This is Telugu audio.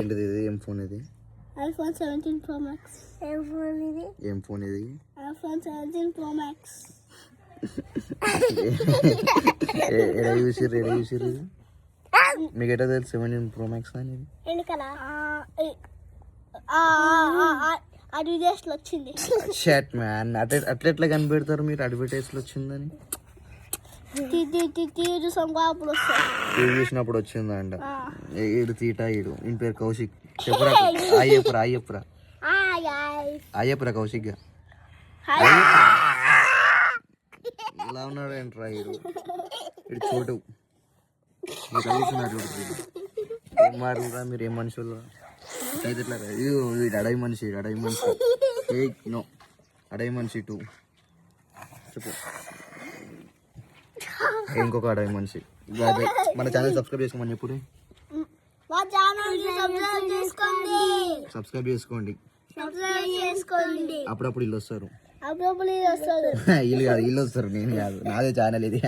ఏంటిది ఇది? ఏం ఫోన్ ఇది? iPhone 17 Pro Max. ఏం ఫోన్ ఇది? iPhone 17 Pro Max. ఎడ చూసిర్రు ఇది? మీకు ఎట్లా తెలుసు 17 Pro Max అని? అడ్వర్టైజ్లో వచ్చింది. షాట్ మ్యాన్, అట్లా కనిపెడతారు మీరు అడ్వర్టైజ్లో వచ్చిందని? టీవీ చూసాం అప్పుడు వస్తాయి. టీవీ చూసినప్పుడు వచ్చిందంట. ఈడు తీటా ఈడు, ఈయన పేరు కౌశిక్. చెప్పురా అయ్యప్పురా కౌశిక్ ఇలా ఉన్నాడు ఏంట్రా ఈడు? ఇడు చోటు కలిసినట్లు ఏం మారురా మీరు? ఏం మనుషులు అయితే ఇట్లా ఇది అడవి మనిషి ఏ నో అడవి మనిషి 2 చెప్పు. ఇంకొక అడవి మనిషి. మన ఛానల్ సబ్స్క్రైబ్ చేసుకోమని ఎప్పుడు సబ్స్క్రైబ్ చేసుకోండి. అప్పుడప్పుడు ఇల్లు వస్తారు. అప్పుడప్పుడు ఇల్లు కాదు, ఇల్లు వస్తారు. నేను కాదు, నాదే ఛానల్ ఇది.